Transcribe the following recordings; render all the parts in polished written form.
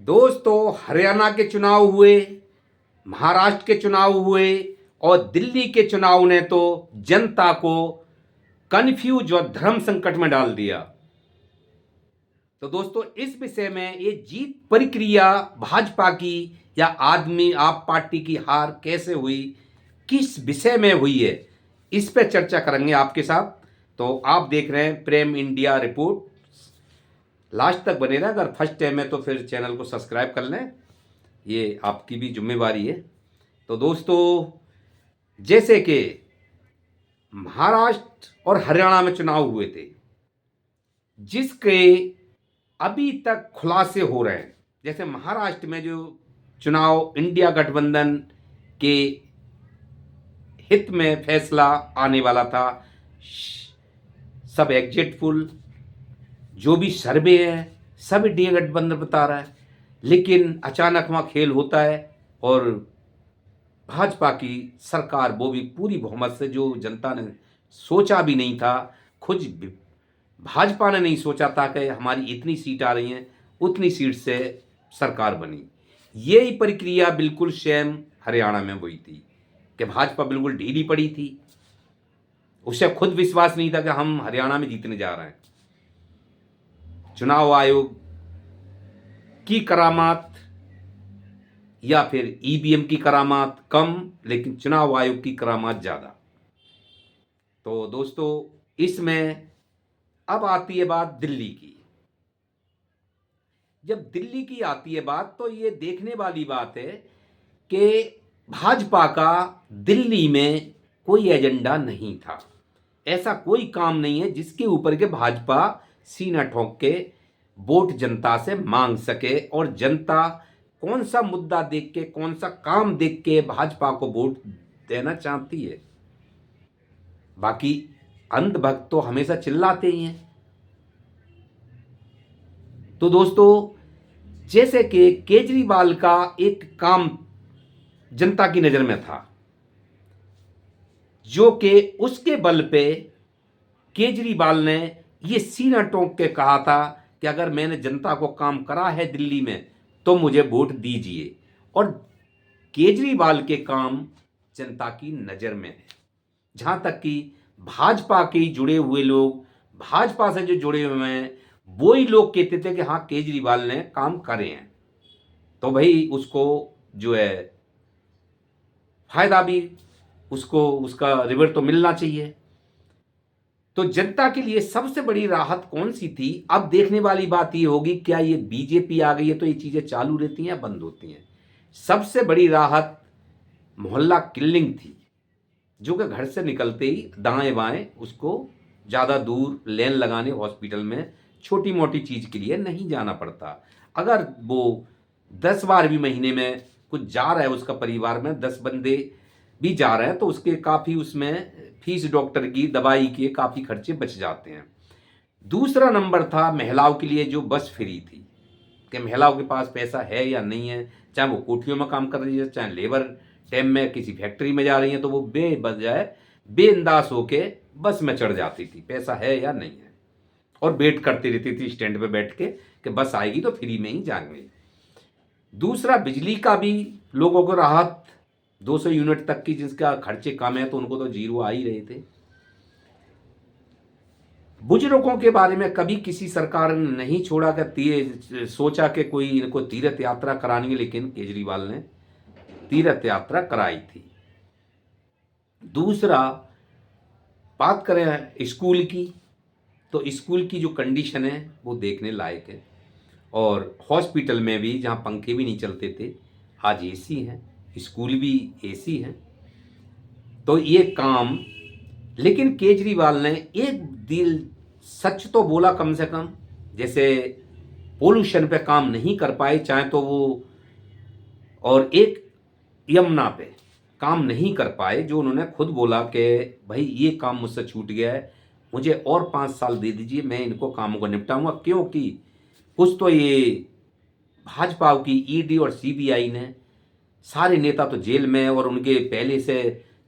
दोस्तों, हरियाणा के चुनाव हुए, महाराष्ट्र के चुनाव हुए और दिल्ली के चुनाव ने तो जनता को कन्फ्यूज और धर्म संकट में डाल दिया। तो दोस्तों, इस विषय में ये जीत प्रक्रिया भाजपा की या आदमी आप पार्टी की हार कैसे हुई, किस विषय में हुई है, इस पे चर्चा करेंगे आपके साथ। तो आप देख रहे हैं प्रेम इंडिया रिपोर्ट। लास्ट तक बने रहे। अगर फर्स्ट टाइम है तो फिर चैनल को सब्सक्राइब कर लें, ये आपकी भी जिम्मेवारी है। तो दोस्तों, जैसे कि महाराष्ट्र और हरियाणा में चुनाव हुए थे, जिसके अभी तक खुलासे हो रहे हैं। जैसे महाराष्ट्र में जो चुनाव इंडिया गठबंधन के हित में फैसला आने वाला था, सब एग्जिटफुल जो भी सर्वे है सब इंडिया गठबंधन बता रहा है, लेकिन अचानक वहाँ खेल होता है और भाजपा की सरकार, वो भी पूरी बहुमत से, जो जनता ने सोचा भी नहीं था, खुद भाजपा ने नहीं सोचा था कि हमारी इतनी सीट आ रही हैं, उतनी सीट से सरकार बनी। यही प्रक्रिया बिल्कुल सेम हरियाणा में हुई थी कि भाजपा बिल्कुल ढीली पड़ी थी। उसे खुद विश्वास नहीं था कि हम हरियाणा में जीतने जा रहे हैं। चुनाव आयोग की करामात या फिर ईवीएम की करामात कम, लेकिन चुनाव आयोग की करामात ज़्यादा। तो दोस्तों, इसमें अब आती है बात दिल्ली की। जब दिल्ली की आती है बात, तो ये देखने वाली बात है कि भाजपा का दिल्ली में कोई एजेंडा नहीं था। ऐसा कोई काम नहीं है जिसके ऊपर के भाजपा सीना ठोक के वोट जनता से मांग सके, और जनता कौन सा मुद्दा देख के, कौन सा काम देख के भाजपा को वोट देना चाहती है। बाकी अंधभक्त तो हमेशा चिल्लाते ही हैं। तो दोस्तों, जैसे कि केजरीवाल का एक काम जनता की नज़र में था, जो कि उसके बल पे केजरीवाल ने ये सीना ठोक के कहा था कि अगर मैंने जनता को काम करा है दिल्ली में तो मुझे वोट दीजिए। और केजरीवाल के काम जनता की नज़र में है। जहाँ तक कि भाजपा के जुड़े हुए लोग, भाजपा से जो जुड़े हुए हैं, वही लोग कहते थे कि हाँ, केजरीवाल ने काम करे हैं, तो भाई उसको जो है फायदा भी, उसको उसका रिवॉर्ड तो मिलना चाहिए। तो जनता के लिए सबसे बड़ी राहत कौन सी थी? अब देखने वाली बात ये होगी, क्या ये बीजेपी आ गई है तो ये चीज़ें चालू रहती हैं या बंद होती हैं। सबसे बड़ी राहत मोहल्ला किलिंग थी, जो कि घर से निकलते ही दाएं बाएं उसको ज़्यादा दूर लेन लगाने हॉस्पिटल में छोटी मोटी चीज़ के लिए नहीं जाना पड़ता। अगर वो 10 बार भी महीने में कुछ जा रहा है, उसका परिवार में 10 बंदे भी जा रहे हैं, तो उसके काफ़ी उसमें फीस, डॉक्टर की, दवाई के काफ़ी खर्चे बच जाते हैं। दूसरा नंबर था महिलाओं के लिए जो बस फ्री थी, कि महिलाओं के पास पैसा है या नहीं है, चाहे वो कोठियों में काम कर रही है, चाहे लेबर टाइम में किसी फैक्ट्री में जा रही है, तो वो बेबजाय बेअंदाज होके बस में चढ़ जाती थी, पैसा है या नहीं है, और वेट करती रहती थी स्टैंड पे बैठ के कि बस आएगी तो फ्री में ही जाएंगे। दूसरा, बिजली का भी लोगों को राहत, 200 यूनिट तक की, जिसका खर्चे कम है तो उनको तो जीरो आ ही रहे थे। बुजुर्गों के बारे में कभी किसी सरकार ने नहीं छोड़ा कि सोचा कि कोई इनको तीर्थ यात्रा करानी है, लेकिन केजरीवाल ने तीर्थ यात्रा कराई थी। दूसरा, बात करें स्कूल की, तो स्कूल की जो कंडीशन है वो देखने लायक है। और हॉस्पिटल में भी जहाँ पंखे भी नहीं चलते थे, आज एसी हैं, स्कूल भी एसी हैं। तो ये काम, लेकिन केजरीवाल ने एक दिल सच तो बोला कम से कम। जैसे पोल्यूशन पे काम नहीं कर पाए चाहे तो वो, और एक यमुना पे काम नहीं कर पाए, जो उन्होंने खुद बोला कि भाई ये काम मुझसे छूट गया है, मुझे और 5 साल दे दीजिए, मैं इनको कामों को निपटाऊंगा। क्योंकि कुछ तो ये भाजपा की ईडी और सीबीआई ने, सारे नेता तो जेल में हैं, और उनके पहले से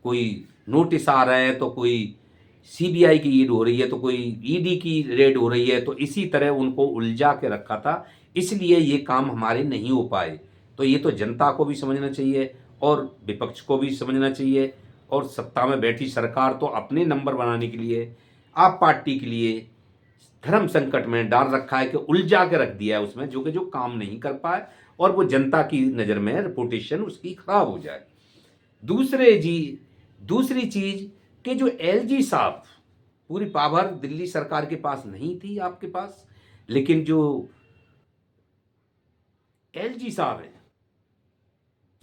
कोई नोटिस आ रहे हैं, तो कोई सीबीआई की ईड हो रही है, तो कोई ईडी की रेड हो रही है, तो इसी तरह उनको उलझा के रखा था। इसलिए ये काम हमारे नहीं हो पाए। तो ये तो जनता को भी समझना चाहिए और विपक्ष को भी समझना चाहिए, और सत्ता में बैठी सरकार तो अपने नंबर बनाने के लिए आप पार्टी के लिए धर्म संकट में डाल रखा है, कि उलझा के रख दिया है उसमें, जो कि जो काम नहीं कर पाए और वो जनता की नज़र में रेपुटेशन उसकी खराब हो जाए। दूसरी चीज कि जो एलजी साहब, पूरी पावर दिल्ली सरकार के पास नहीं थी आपके पास, लेकिन जो एलजी साहब हैं,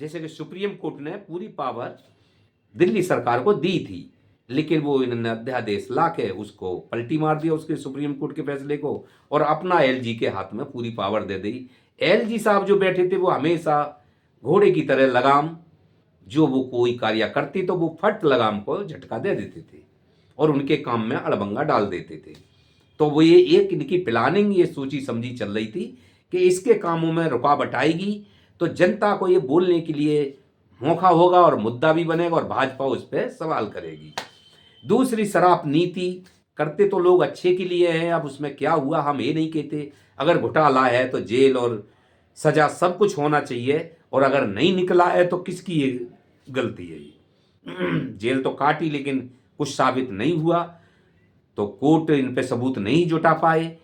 जैसे कि सुप्रीम कोर्ट ने पूरी पावर दिल्ली सरकार को दी थी, लेकिन वो इन्होंने अध्यादेश ला के उसको पलटी मार दिया, उसके सुप्रीम कोर्ट के फैसले को, और अपना एलजी के हाथ में पूरी पावर दे दी। एलजी साहब जो बैठे थे वो हमेशा घोड़े की तरह लगाम, जो वो कोई कार्य करती तो वो फट लगाम को झटका दे देते थे और उनके काम में अड़बंगा डाल देते थे। तो वो ये एक इनकी प्लानिंग ये सोची समझी चल रही थी कि इसके कामों में रुकावट आएगी तो जनता को ये बोलने के लिए मौका होगा और मुद्दा भी बनेगा और भाजपा उस पर सवाल करेगी। दूसरी, शराब नीति करते तो लोग अच्छे के लिए हैं, अब उसमें क्या हुआ हम ये नहीं कहते। अगर घोटाला है तो जेल और सजा सब कुछ होना चाहिए, और अगर नहीं निकला है तो किसकी ये गलती है? ये जेल तो काटी लेकिन कुछ साबित नहीं हुआ, तो कोर्ट इन पे सबूत नहीं जुटा पाए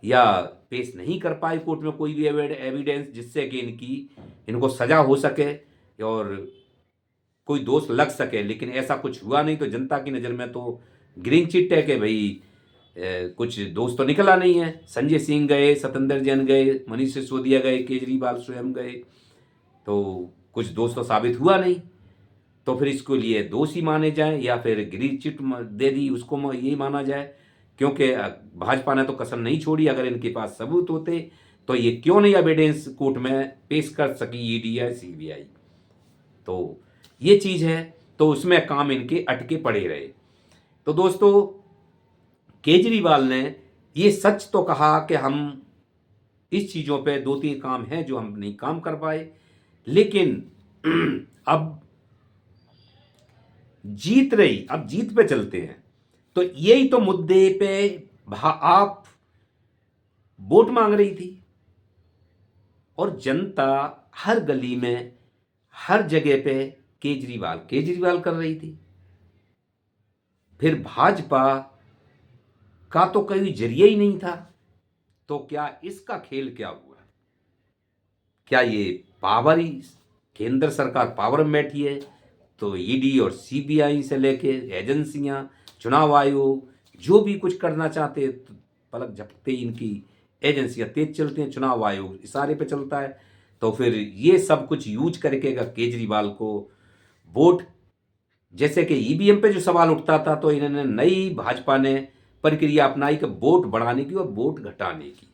या पेश नहीं कर पाए कोर्ट में कोई भी एविडेंस जिससे कि इनको सजा हो सके और कोई दोष लग सके, लेकिन ऐसा कुछ हुआ नहीं। तो जनता की नज़र में तो ग्रीन चिट है कि भाई कुछ दोष तो निकला नहीं है। संजय सिंह गए, सत्येंद्र जैन गए, मनीष सिसोदिया गए, केजरीवाल स्वयं गए, तो कुछ दोष तो साबित हुआ नहीं। तो फिर इसको लिए दोषी माने जाए या फिर ग्रीन चिट दे दी उसको यही माना जाए, क्योंकि भाजपा ने तो कसर नहीं छोड़ी। अगर इनके पास सबूत होते तो ये क्यों नहीं एविडेंस कोर्ट में पेश कर सकी ईडी या सीबीआई? तो ये चीज़ है, तो उसमें काम इनके अटके पड़े रहे। तो दोस्तों, केजरीवाल ने ये सच तो कहा कि हम इस चीज़ों पे 2-3 काम हैं जो हम नहीं काम कर पाए, लेकिन अब जीत रही, अब जीत पे चलते हैं। तो यही तो मुद्दे पे आप वोट मांग रही थी, और जनता हर गली में हर जगह पे केजरीवाल केजरीवाल कर रही थी। फिर भाजपा का तो कोई जरिया ही नहीं था। तो क्या इसका खेल क्या हुआ? क्या ये पावर ही, केंद्र सरकार पावर में बैठी है तो ईडी और सीबीआई से लेके एजेंसियां, चुनाव आयोग, जो भी कुछ करना चाहते हैं तो पलक झपकते ही इनकी एजेंसियां तेज चलती हैं, चुनाव आयोग इशारे पे चलता है। तो फिर ये सब कुछ यूज करके अगर केजरीवाल को वोट, जैसे कि ईवीएम पे जो सवाल उठता था, तो इन्होंने नई भाजपा ने प्रक्रिया अपनाई कि वोट बढ़ाने की और वोट घटाने की,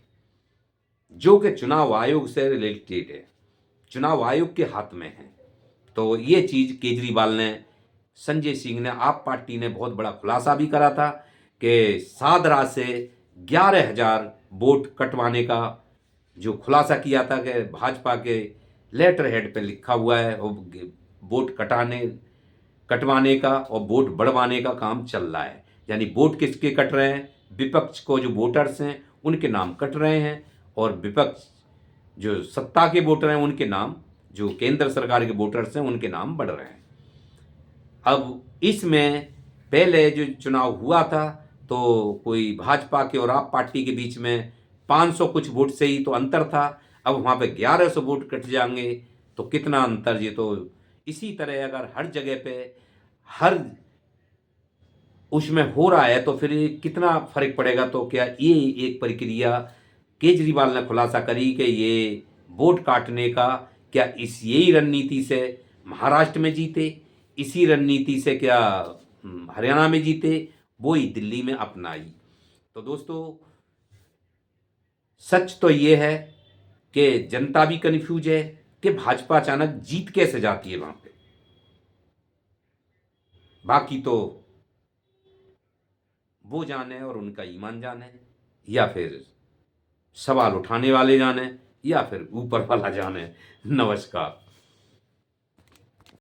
जो कि चुनाव आयोग से रिलेटेड है, चुनाव आयोग के हाथ में है। तो ये चीज़ केजरीवाल ने, संजय सिंह ने, आप पार्टी ने बहुत बड़ा खुलासा भी करा था कि सादरा से 11,000 वोट कटवाने का जो खुलासा किया था कि भाजपा के लेटर हेड पे लिखा हुआ है, वोट कटवाने का और वोट बढ़वाने का काम चल रहा है। यानी वोट किसके कट रहे हैं? विपक्ष को जो वोटर्स हैं उनके नाम कट रहे हैं, और विपक्ष जो सत्ता के वोटर हैं उनके नाम, जो केंद्र सरकार के वोटर्स हैं उनके नाम बढ़ रहे हैं। अब इसमें पहले जो चुनाव हुआ था तो कोई भाजपा के और आप पार्टी के बीच में 500 कुछ वोट से ही तो अंतर था। अब वहाँ पे 1100 वोट कट जाएंगे तो कितना अंतर? ये तो इसी तरह अगर हर जगह पे हर उसमें हो रहा है तो फिर कितना फर्क पड़ेगा? तो क्या ये एक प्रक्रिया केजरीवाल ने खुलासा करी कि ये वोट काटने का, क्या इस यही रणनीति से महाराष्ट्र में जीते, इसी रणनीति से क्या हरियाणा में जीते, वो ही दिल्ली में अपनाई? तो दोस्तों, सच तो ये है कि जनता भी कन्फ्यूज है कि भाजपा अचानक जीत कैसे जाती है वहां पे। बाकी तो वो जाने और उनका ईमान जाने, या फिर सवाल उठाने वाले जाने, या फिर ऊपर वाला जाने। नमस्कार।